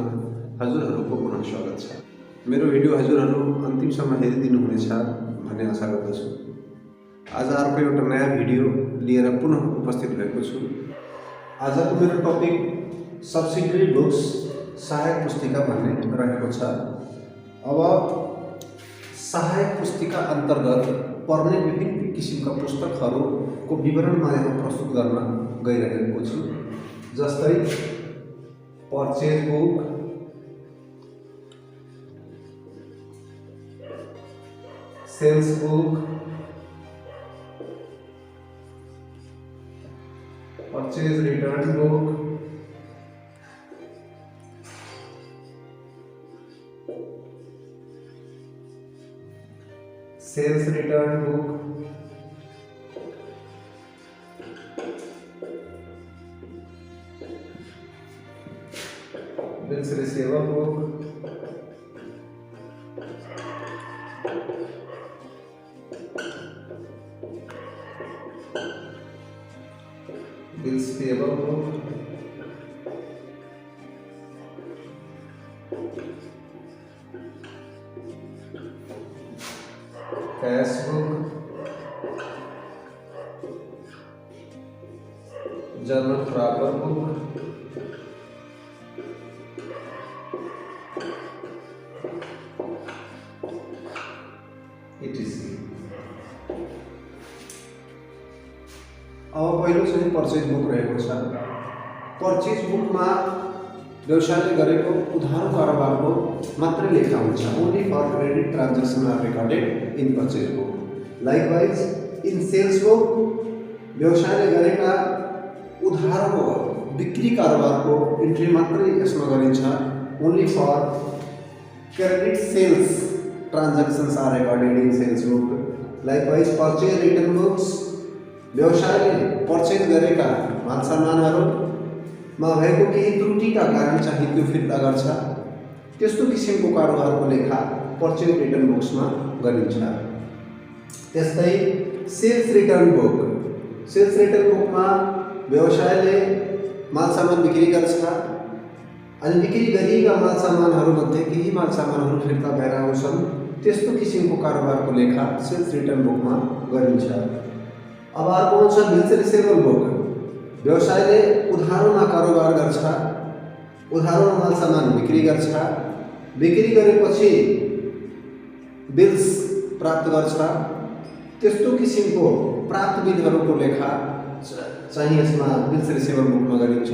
हजुरहरूको पुनः स्वागत छ। मेरो भिडियो हजुरहरू अन्तिमसम्म हेरिदिनुहुनेछ भन्ने आशा गर्दछु। आज अर्को एउटा नयाँ भिडियो लिएर पुनः उपस्थित भएको छु। आजको मेरो टपिक सब्सिडियरी बुक्स सहायक पुस्तिका भन्ने रहेको छ। अब सहायक पुस्तिका अन्तर्गत पर्ने विभिन्न किसिमका पुस्तकहरूको विवरण म यहाँ प्रस्तुत गर्न गइरहेको छु। जस्तै purchase book, sales book, purchase return book, sales return book, bills receiver book, bills payable book, cash book, journal proper book, etc। अब पहिलो चाहिँ पर्चेज बुक रहेको छ। पर्चेज बुकमा व्यवसायले गरेको उधारो कारोबारको मात्रै लेखा हुन्छ। Only for credit transaction are recorded in purchase book. Likewise in sales book व्यवसायले गरेका उधारोको बिक्री कारोबारको इन्ट्री मात्रै यसमा गरिन्छ। Only for credit sales transactions are recorded in sales book. Likewise purchase return books व्यवसायले पर्चेज गरेका माल सामानहरूमा भएको केही त्रुटिका कारण चाहिँ त्यो फिर्ता गर्छ। त्यस्तो किसिमको कारोबारको लेखा पर्चेज रिटर्न बुक्समा गरिन्छ। त्यस्तै sales return book. Sales return बुकमा व्यवसायले माल सामान बिक्री गर्छ अनि बिक्री गरिएका माल सामानहरूमध्ये केही माल सामानहरू फिर्ता भएर आउँछन्। त्यस्तो किसिमको कारोबारको लेखा सेल्स रिटर्न बुकमा गरिन्छ। अब अर्को आउँछ बिल्स रिसीवर बुक। व्यवसायले उधारोमा कारोबार गर्छ, उधारोमा माल सामान बिक्री गर्छ, बिक्री गरेपछि बिल्स प्राप्त गर्छ। त्यस्तो किसिमको प्राप्त बिलहरूको लेखा चाहिँ यसमा बिल्स रिसीवर बुकमा गरिन्छ।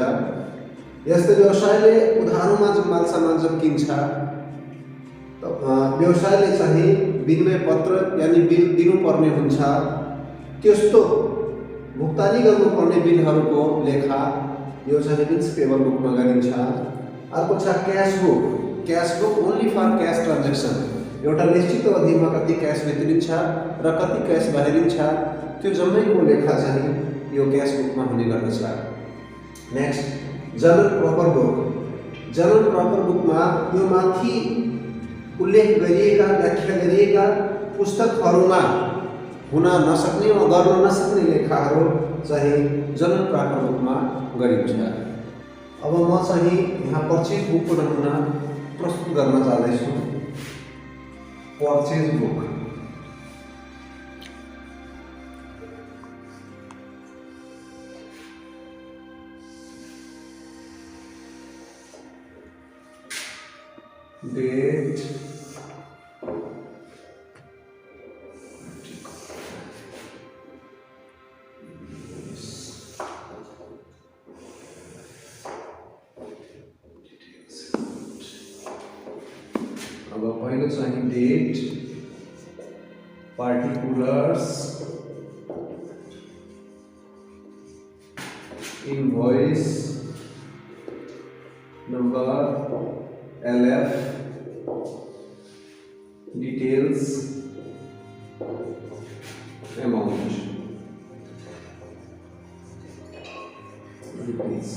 यस्तै व्यवसायले उधारोमा जो माल सामान जब किन्छ व्यवसायले चाहिँ विनिमय पत्र यानि बिल दिनुपर्ने हुन्छ। त्यस्तो भुक्तानी गर्नुपर्ने बिलहरूको लेखा यो चाहिँ बिल्स पेबल बुकमा गरिन्छ। अर्को छ cash book. Cash book only for cash transaction. एउटा निश्चित अवधिमा कति क्यास भित्रिन्छ र कति क्यास बाहिरिन्छ त्यो जम्मैको लेखा चाहिँ यो क्यास बुकमा हुने गर्दछ। Next journal proper book. Journal proper बुकमा यो माथि उल्लेख गरिएका व्याख्या गरिएका पुस्तकहरूमा हुन नसक्ने वा गर्न नसक्ने लेखाहरू चाहिँ जर्नल प्रपर बुकमा गरिन्छ। अब म चाहिँ यहाँ पर्चेज बुकको नमुना प्रस्तुत गर्न जाँदैछु। पर्चेज बुक डेट, अब पहिलो चाहिँ date, particulars, invoice number, LF, details, amount, rupees.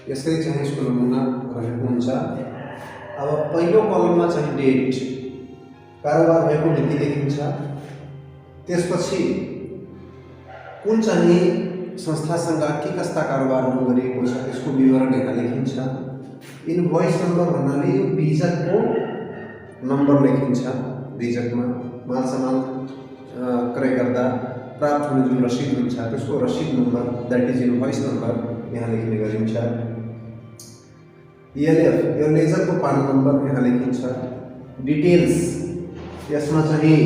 यसै चाहिँ यसको नमुना रहेको हुन्छ। अब पहिलो कलममा चाहिँ डेट कारोबार भएको मिति लेखिन्छ। त्यसपछि कुन चाहिँ संस्थासँग के कस्ता कारोबारहरू गरिएको छ त्यसको विवरण यहाँ लेखिन्छ। इन्भोइस नम्बर भन्नाले यो बीजकको नम्बर लेखिन्छ। बीजकमा मालसामान क्रय गर्दा प्राप्त हुने जुन रसिद हुन्छ त्यसको रसिद number that is invoice number यहाँ लेख्ने गरिन्छ। ELF यो लेजरको पाना नम्बर यहाँ लेखिन्छ। डिटेल्स यसमा चाहिँ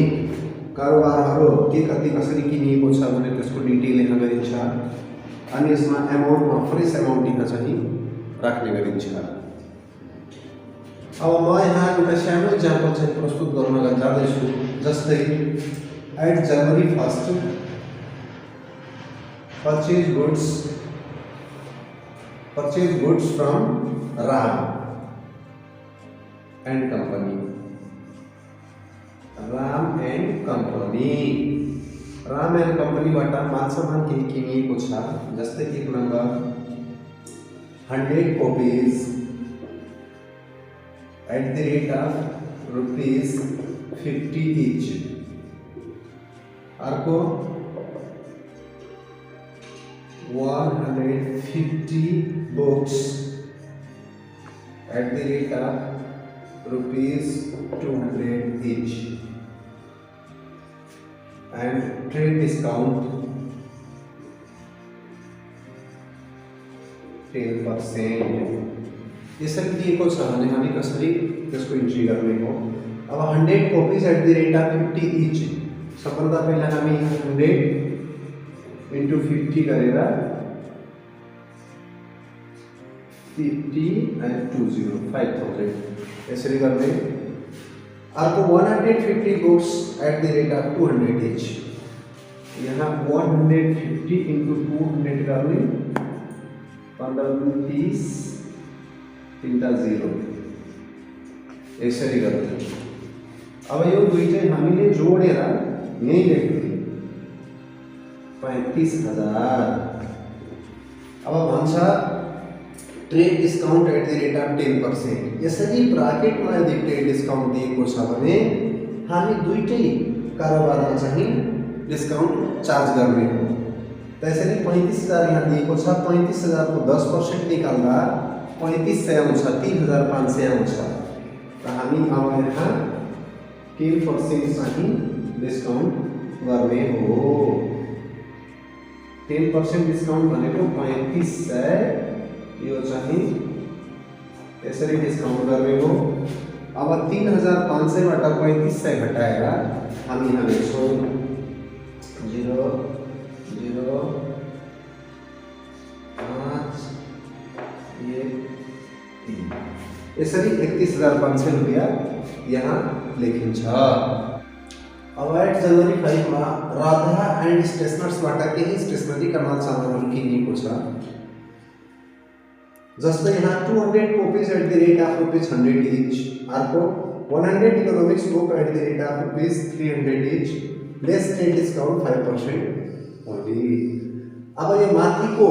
कारोबारहरू के कति कसरी किनिएको छ भने त्यसको डिटेल यहाँ गरिन्छ। अनि यसमा एमाउन्टमा फ्रेस एमाउन्ट यहाँ चाहिँ राख्ने गरिन्छ। अब म यहाँ एउटा सानो इक्जाम्पल चाहिँ प्रस्तुत गर्न जाँदैछु। जस्तै at January 1 purchase goods from RAM and Company। Ram and कंपनीबाट मालसामान केही किनिएको छ। जस्तै 1 number 100 copies at the rate of ₹50 each। अर्को 150 books at the rate of ₹200 each and trade discount 10%। यसरी दिएको छ भने हामी कसरी त्यसको इन्ट्री गर्ने हो। अब 100 copies at the rate of 50 each। सबभन्दा पहिला हामी 100 into 50 गरेर 50 and 20 5000 यसरी गर्ने। अर्को 150 books at the rate of 200 each। यहाँ 150 into 200 गर्ने 15 30 3 0 यसरी गर्ने। अब यो दुई चाहिँ हामीले जोडेर यही लेख्ने 35,000। अब भन्छ trade discount at the rate of 10%। यसरी ब्राकेटमा यदि ट्रेड डिस्काउंट दिएको छ भने हामी दुईटै कारोबारमा चाहिँ डिस्काउंट चार्ज गर्ने हो। त्यसैले 35,000 यहाँ दिएको छ। 35,000 को 10% निकाल्दा 3500 आउँछ, 3,500 आउँछ। र हामी अब यहाँ 10% चाहिँ डिस्काउंट गर्ने हो। 10% डिस्काउंट भनेको 3500 यो चाहिँ यसरी डिस्काउंट गर्ने हो। अब 3,500 बाट 3500 घटाएर हामी यहाँ लेख्छौँ 0 0 5 1 3 यसरी 31,500 रुपैयाँ यहाँ लेखिन्छ। अब एट जनवरी 5 मा राधा एंड स्टेशनर्सबाट केही स्टेशनरीका माल सामानहरू किनिएको छ। जस्तै यहाँ 200 copies at the rate of ₹100 each। अर्को 100 economics book at the rate of ₹300 each less trade discount 5% only. अब यो माथिको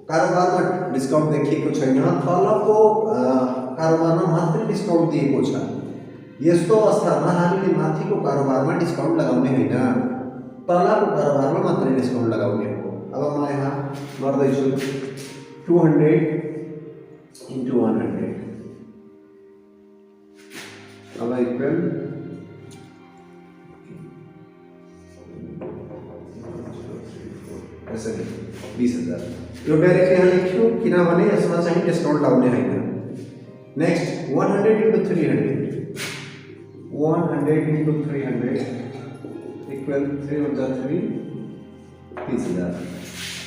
कारोबारमा डिस्काउंट देखिएको छैन, तलको कारोबारमा मात्र डिस्काउंट दिएको छ। यस्तो अवस्थामा हामीले माथिको कारोबारमा डिस्काउंट लगाउने हैन, तलको कारोबारमा मात्र डिस्काउंट लगाउने हो। अब म यहाँ गर्दैछु 200 into 100 अब इक्वल 20,000। यो डाइरेक्ट यहाँ लेख्यो किनभने यसमा चाहिँ डिस्काउंट लगाउने हैन। Next 100 into 300 100 into 300 equal 3 30,000।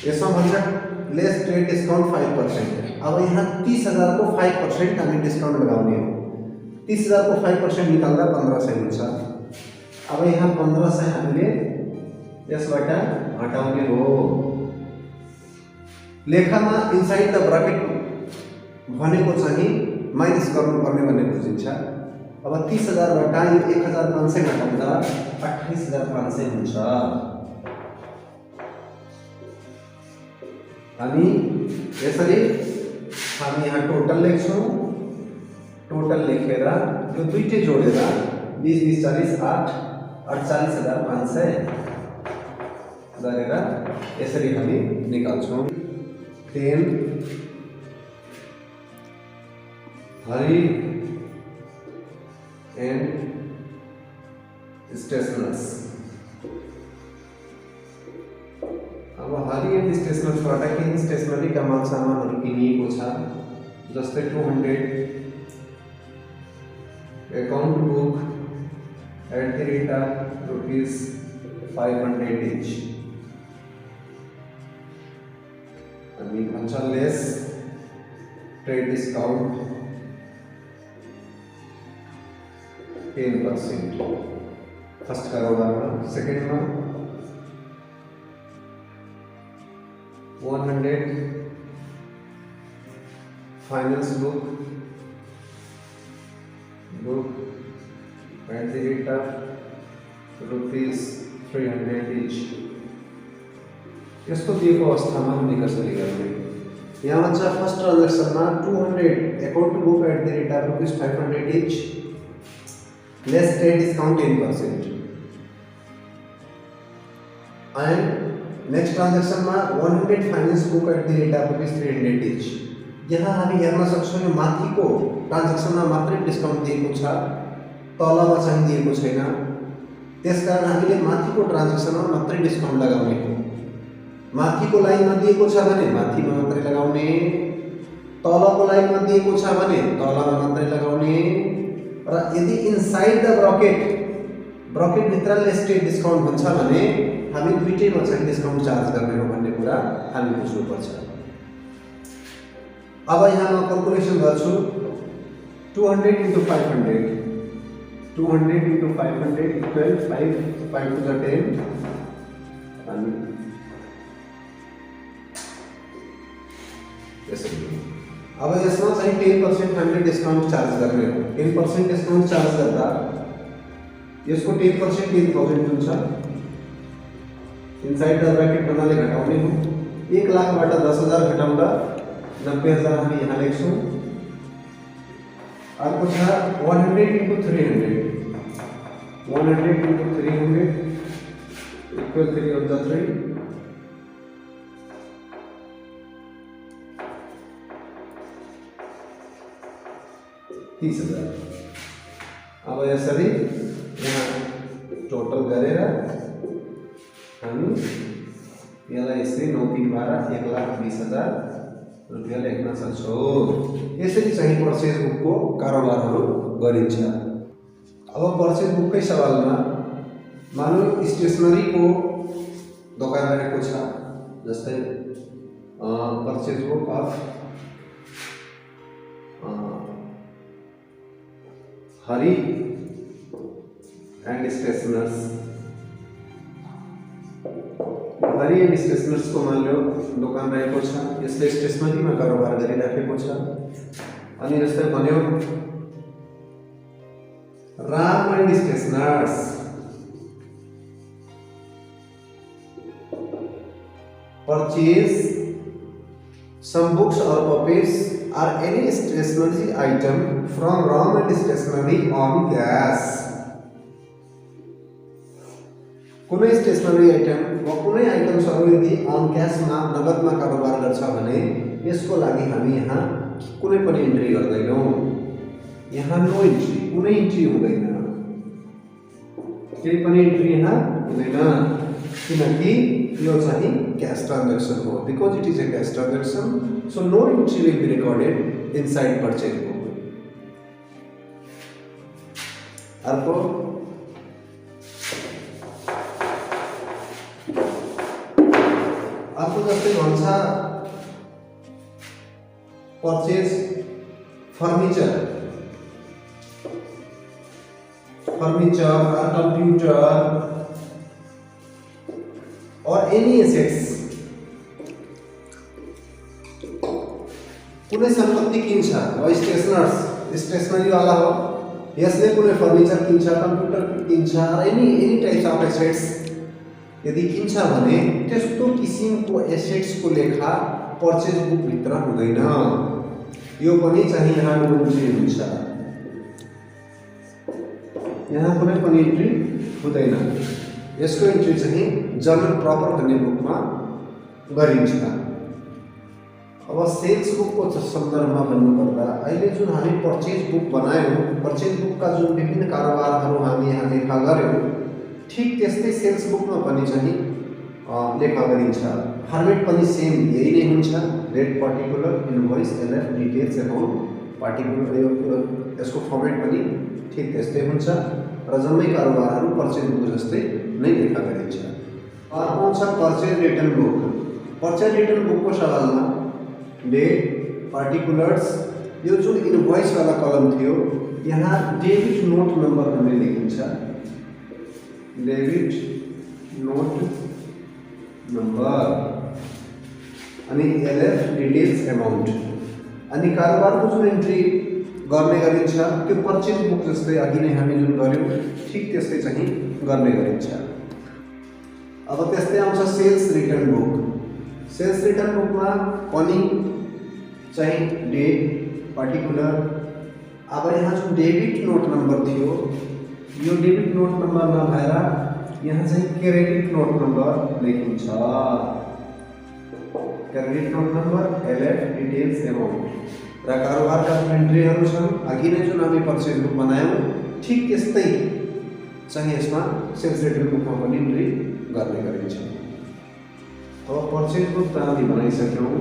यसमा भन्छ लेस ट्रेड डिस्काउंट 5%। अब यहाँ 30,000 को 5% हामी डिस्काउंट लगाउने हो। 30,000 को 5% निकाल्दा 1500 हुन्छ। अब यहाँ 1500 हामीले यसबाट हटाउने हो। लेखामा इनसाइड द ब्रैकेट भनेको चाहिँ माइनस गर्नुपर्ने भन्ने बुझिन्छ। अब 30,000 बाट यो 1,500 घटाउँदा 28,500 हुन्छ। अनि यसरी हामी यहाँ टोटल लेख्छौँ। टोटल लेखेर यो दुईटै जोडेर 20 20 40 8 48,500 गरेर यसरी हामी निकाल्छौँ। 10 हरि एन्ड स्टेशनर्स। अब हरि एन्ड स्टेशनर्सबाट केही स्टेशनरीका माल सामानहरू किनिएको छ, जस्तै 200 अकाउन्ट बुक ₹500 each। अनि भन्छ लेस ट्रेड डिस्काउन्ट 10%। फर्स्ट कारोबारमा। सेकेन्डमा 100 फाइनेंस बुक ₹300 each। यसको दिएको अवस्थामा हामी कसरी गर्ने? यहाँ भन्छ फर्स्ट ट्रान्जेक्सनमा 200 account book ₹500 each less trade discount 10%। And next transaction में 100 फाइनेंस बुक ₹300 each। यहाँ हामी हेर्न सक्छौं यो माथिको ट्रान्जेक्सनमा मात्रै डिस्काउन्ट दिएको छ, तलमा चाहिँ दिएको छैन। त्यसकारण हामीले माथिको ट्रान्जेक्सनमा मात्रै डिस्काउन्ट लगाउने हो। माथिको लाइनमा दिएको छ भने माथिमा मात्रै लगाउने, तलको लाइनमा दिएको छ भने तलमा मात्रै लगाउने। र यदि इनसाइड द ब्रकेट भित्र लेस ट्रेड डिस्काउन्ट हुन्छ भने हामी दुईटैमा चाहिँ डिस्काउन्ट चार्ज गर्ने हो भन्ने कुरा हामी बुझ्नुपर्छ। अब यहाँ म क्याल्कुलेसन गर्छु। 200 × 500 200 × 500 इक्वल 5 to the 10 अनि यसरी। अब यसमा चाहिँ 10% हामीले डिस्काउन्ट चार्ज गर्ने हो। 10% डिस्काउन्ट चार्ज गर्दा यसको 10% 10,000 हुन्छ। इनसाइड द ब्रैकेट भन्नाले घटाउने हो। 1 लाखबाट 10,000 घटाउँदा 90,000 हामी यहाँ लेख्छौँ। अर्को छ 100 × 300 100 × 300 इक्वल 3 of the 3 30,000। अब यसरी यहाँ टोटल गरेर हामी यसलाई यसरी 9 3 12 1,20,000 रुपैयाँ लेख्न सक्छौँ। यसरी चाहिँ पर्चेज बुकको कारोबारहरू गरिन्छ। अब पर्चेज बुककै सवालमा मानौ स्टेसनरीको दोकान रहेको छ, जस्तै purchase book of Hari and stationers. Hari and stationers को मान लो दोकान रहेको छ, यसले स्टेशनरीमा कारोबार गरिराखेको छ। अनि जस्तै भन्यो Ram and stationers purchase some books or copies or any stationery item from Ram and Stationery on cash। कुनै स्टेशनरी आइटम वा कुनै आइटम्सहरू यदि अन क्याशमा नगदमा कारोबार गर्छ भने यसको लागि हामी यहाँ कुनै पनि इन्ट्री गर्दैनौँ। यहाँ नो इन्ट्री, कुनै इन्ट्री हुँदैन, केही पनि इन्ट्री यहाँ हुँदैन, किनकि यो चाहिँ क्याश ट्रान्जेक्सन हो। Because it is a cash transaction, so no entry will be recorded inside purchase book. अर्को जस्तै भन्छ purchase furniture or computer or any assets। कुनै सम्पत्ति किन्छ, स्टेशनरी वाला हो, यसले कुनै फर्निचर किन्छ, कम्प्युटर किन्छ, एनी टाइप्स अफ एसेट्स यदि किन्छ भने त्यस्तो किसिमको एसेट्सको लेखा पर्चेज बुक भित्र हुँदैन। यो पनि चाहिँ यहाँ नो इन्ट्री हुन्छ, यहाँ कुनै पनि इन्ट्री हुँदैन। यसको इन्ट्री चाहिँ जनरल प्रपर भन्ने बुकमा गरिन्छ। अब सेल्स बुकको सन्दर्भमा भन्नुपर्दा अहिले जुन हामी पर्चेज बुक बनायौँ, पर्चेज बुकका जुन विभिन्न कारोबारहरू हामी यहाँ लेखा गऱ्यौँ, ठिक त्यस्तै सेल्स बुकमा पनि चाहिँ लेखा गरिन्छ। फर्मेट पनि सेम यही नै हुन्छ, date particular invoice LF details amount particular, यसको फर्मेट पनि ठिक त्यस्तै हुन्छ र जम्मै कारोबारहरू पर्चेज बुक जस्तै नै लेखा गरिन्छ। अर्को हुन्छ purchase return book. Purchase return बुकको सवालमा डेट पार्टिकुलर्स, यो जुन इन्भोइस वाला कलम थियो यहाँ डेबिट नोट नंबर भन्ने लेखिन्छ, डेबिट नोट नंबर अनि एलएफ डिटेल्स एमाउन्ट अनि कारोबारको जुन एन्ट्री गर्ने गरिन्छ त्यो पर्चेज बुक जस्तै अघि नै हामी जुन गर्यौँ ठिक त्यस्तै चाहिँ गर्ने गरिन्छ। अब त्यस्तै आउँछ sales return book. Sales return बुकमा पनि चाहिँ डेट पार्टिकुलर। अब यहाँ जुन डेबिट नोट नंबर थियो यो डेबिट नोट नंबर नभएर यहाँ चाहिँ क्रेडिट नोट नंबर लेखिन्छ, credit note number LF details amount र कारोबारका जुन एन्ट्रीहरू छन् अघि नै जुन हामी पर्चेज बुक बनायौँ ठिक त्यस्तै चाहिँ यसमा सेल्स रिटर्न बुकमा पनि एन्ट्री गर्ने गरिन्छ। अब पर्चेज बुक त हामी बनाइसक्यौँ।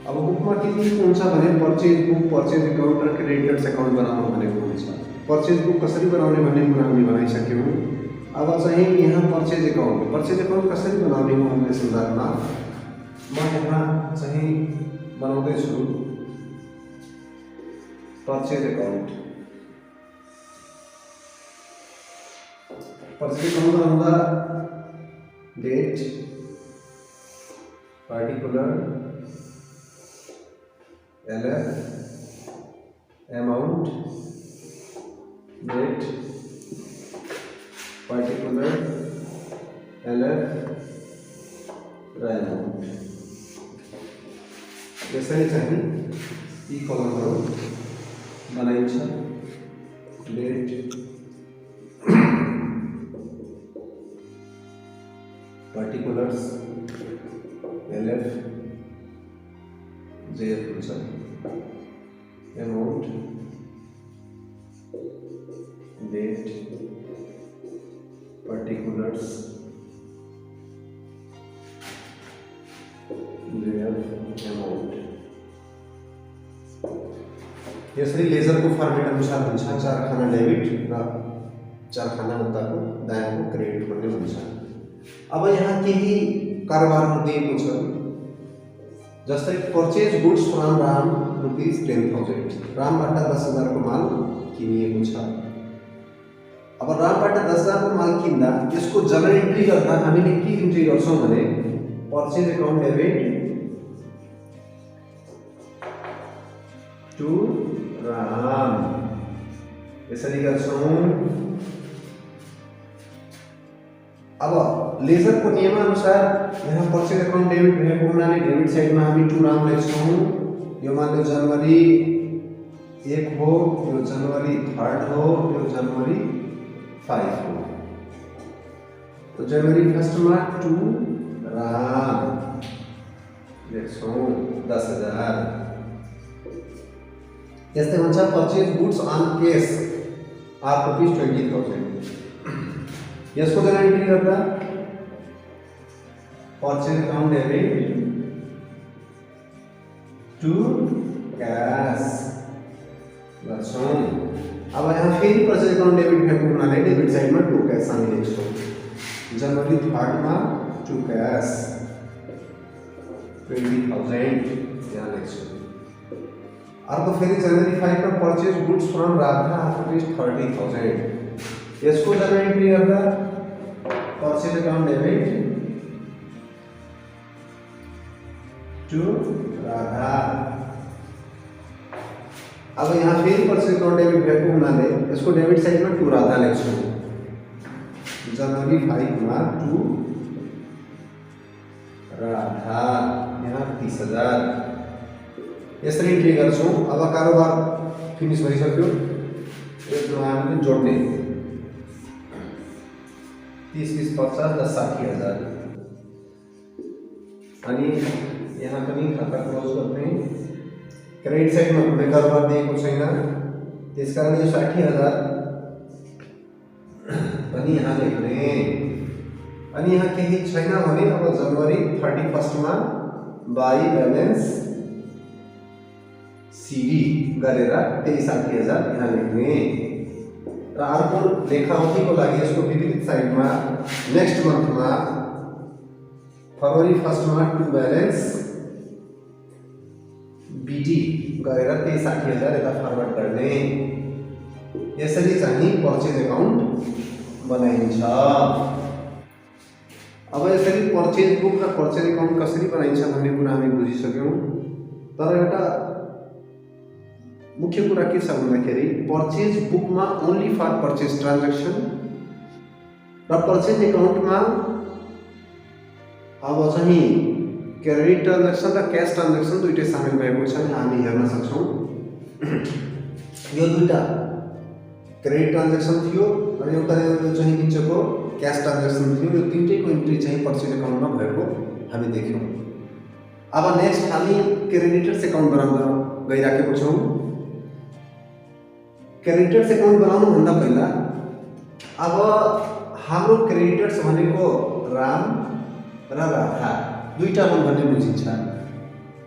अब बुकमा के हुन्छ भने पर्चेज बुक, पर्चेज एकाउन्ट र क्रेडिटर्स एकाउन्ट बनाउनु भनेको हुन्छ। पर्चेज बुक कसरी बनाउने भन्ने कुरा हामी बनाइसक्यौँ। अब चाहिँ यहाँ पर्चेज एकाउन्ट कसरी बनाउने हो भन्ने सन्दर्भमा म यहाँ चाहिँ बनाउँदैछु पर्चेज एकाउन्ट। पर्चेज एकाउन्ट बनाउँदा date particular LF amount date particular LF र एमाउन्ट यसरी चाहिँ यी कलमहरू बनाइन्छ। डेट पार्टिकुलर्स एलएफ जेएफ हुन्छ, amount date particulars JF amount यसरी लेजरको फर्मेट अनुसार हुन्छ। 4 खाना डेबिट र 4 खाना उताको दायाँको क्रेडिट भन्ने हुन्छ। अब यहाँ केही कारोबारहरू दिएको छ, जस्तै पर्चेज गुड्स फ्रम राम ₹10,000। रामबाट 10,000 को माल किनिएको छ। अब रामबाट 10,000 को माल किन्दा यसको जनरल एन्ट्री गर्दा हामीले के इन्ट्री गर्छौँ भने purchase account debit to Ram यसरी गर्छौँ। अब लेजरको नियमानुसार यहाँ पर्चेज एकाउन्ट डेबिट भएको हुनाले डेबिट साइडमा हामी टु राम लेख्छौँ। यो मान लो जनवरी 1 हो, यो जनवरी 3 हो, यो जनवरी 5 हो। तो जनवरी 1 में 2 राम लेख्छौँ 10,000। यस्तै हुन्छ purchase goods on cash are ₹20,000। यसको जनरल एन्ट्री गर्दा purchase account debit to cash गर्छौँ। अब यहाँ फेरि पर्चेज अकाउन्ट डेबिट भएको हुनाले डेबिट साइडमा टु क्याश हामी लेख्छौँ। जनवरी 3 में 2 क्याश 20,000 यहाँ लेख्छौँ। अर्को फेरि जनवरी 5 में पर्चेज गुड्स फ्रम राधा ₹30,000। यसको जनरल एन्ट्री गर्दा purchase account debit to Radha. अब यहाँ फेरि पर्चेज अकाउंट डेबिट भएको हुनाले यसको डेबिट साइडमा 2 राधा लेख्छौँ। जनवरी 5 में 2 राधा यहाँ 30,000 यसरी एन्ट्री गर्छौँ। अब कारोबार फिनिश भइसक्यो। यसमा हामीले जोड्ने 30 20 50 10 60,000। अनि यहाँ पनि खाता क्लोज गर्ने। क्रेडिट साइडमा कुनै कारोबार दिएको छैन, त्यसकारण यो 60,000 पनि यहाँ लेख्ने। अनि यहाँ केही छैन भने अब जनवरी 31 मा बाई ब्यालेन्स सिडी गरेर त्यही 60,000 यहाँ लेख्ने। र अर्को लेखावटीको लागि यसको विपरीत साइडमा नेक्स्ट मन्थमा फरवरी 1 मा टु ब्यालेन्स बीडी गरेर त्यही 60,000 यता फरवर्ड गर्ने। यसरी चाहिँ पर्चेज अकाउन्ट बनाइन्छ। अब यसरी पर्चेज बुक र पर्चेज अकाउन्ट कसरी बनाइन्छ भन्ने कुरा हामी बुझिसक्यौँ। तर एउटा मुख्य कुरा के छ भन्दाखेरि पर्चेज बुकमा ओन्ली फर पर्चेज ट्रान्ज्याक्सन र पर्चेज अकाउन्टमा अब चाहिँ क्रेडिट ट्रान्ज्याक्सन र क्याश ट्रान्ज्याक्सन दुईटै सामेल भएको छ, हामी हेर्न सक्छौँ। यो दुईटा क्रेडिट ट्रान्ज्याक्सन थियो र एउटा यो चाहिँ बिचको क्याश ट्रान्ज्याक्सन थियो। यो तीनटैको इन्ट्री चाहिँ पर्चेज अकाउन्टमा भएको हामी देख्यौँ। अब नेक्स्ट हामी क्रेडिटर्स अकाउन्ट बनाउन गइराखेको छौँ। क्रेडिटर्स अकाउन्ट बनाउनुभन्दा पहिला अब हाम्रो क्रेडिटर्स भनेको राम र राधा दुईटा हुन् भन्ने बुझिन्छ।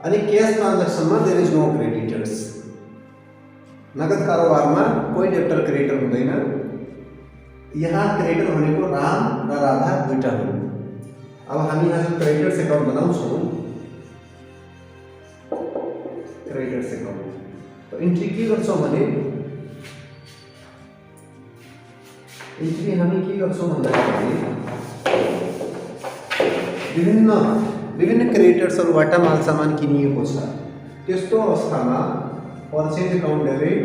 अनि क्याश ट्रान्ज्याक्सनमा देयर इज नो क्रेडिटर्स। नगद कारोबारमा कोही डेब्टर क्रेडिटर हुँदैन। यहाँ क्रेडिटर भनेको राम र राधा दुईटा हुन्। अब हामी यहाँ जो क्रेडिटर्स अकाउन्ट बनाउँछौँ, क्रेडिटर्स अकाउन्ट तो इन्ट्री के गर्छौँ भने इन्ट्री हामी के गर्छौँ भन्दाखेरि विभिन्न क्रेडिटर्सहरूबाट माल सामान किनिएको छ त्यस्तो अवस्थामा purchase account debit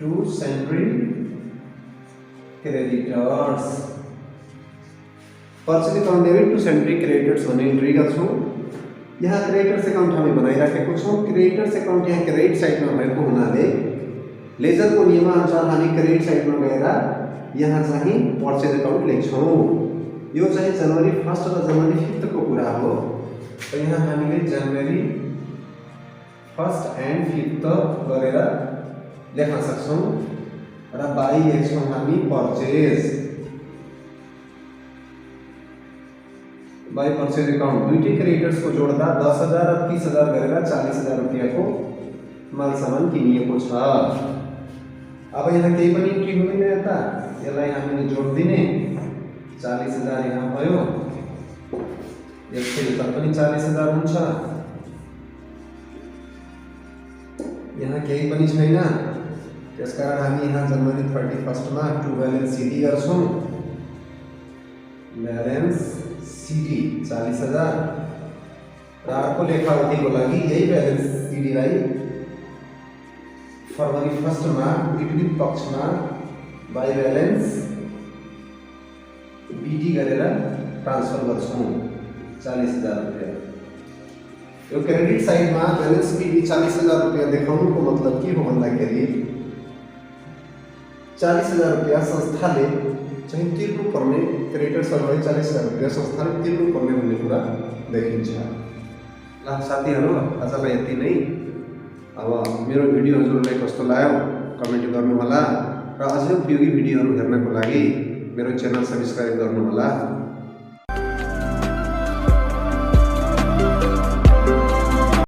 to sundry creditors. Purchase account debit to sundry creditors भन्ने इन्ट्री गर्छौँ। यहाँ क्रेडिटर्स अकाउन्ट हामी बनाइराखेको छौँ। क्रेडिटर्स अकाउन्ट यहाँ क्रेडिट साइडमा भएको हुनाले लेजरको नियमअनुसार हामी क्रेडिट साइडमा गएर यहाँ चाहिँ पर्चेज अकाउन्ट लेख्छौँ। यो चाहिँ जनवरी 1 र जनवरी 5 को कुरा हो। तो यहाँ हामीले जनवरी 1 एन्ड 5 गरेर लेख्न सक्छौँ र बाई लेख्छौँ हामी पर्चेज बाई पर्चेज अकाउन्ट। दुईटै क्रेडिटर्सको जोड्दा 10,000 र 30,000 गरेर 40,000 रुपियाँको माल सामान किनिएको छ। अब यहाँ केही पनि इन्ट्री हुँदैन। यता यसलाई हामीले जोडिदिने 40,000 यहाँ भयो, यसको यता पनि 40,000 हुन्छ। यहाँ केही पनि छैन, त्यसकारण हामी यहाँ जनवरी 31 मा टु ब्यालेन्स सिडी गर्छौँ। ब्यालेन्स सिडी 40,000 र अर्को लेखावटीको लागि यही ब्यालेन्स सिडीलाई फरवरी 1 मा विपरीत पक्षमा बाई ब्यालेन्स बीडी गरेर ट्रान्सफर गर्छौँ 40,000 रुपियाँ। यो क्रेडिट साइडमा ब्यालेन्स बीडी 40,000 रुपियाँ देखाउनुको मतलब के हो भन्दाखेरि 40,000 रुपियाँ संस्थाले चाहिँ तिर्नुपर्ने, क्रेडिटर्सहरूलाई 40,000 रुपियाँ संस्थाले तिर्नुपर्ने भन्ने कुरा देखिन्छ। ल साथीहरू, आजलाई यति नै। अब मेरो भिडियो हजुरलाई कस्तो लाग्यो कमेन्ट गर्नुहोला र अझै उपयोगी भिडियोहरू हेर्नको लागि मेरो च्यानल सब्स्क्राइब गर्नुहोला।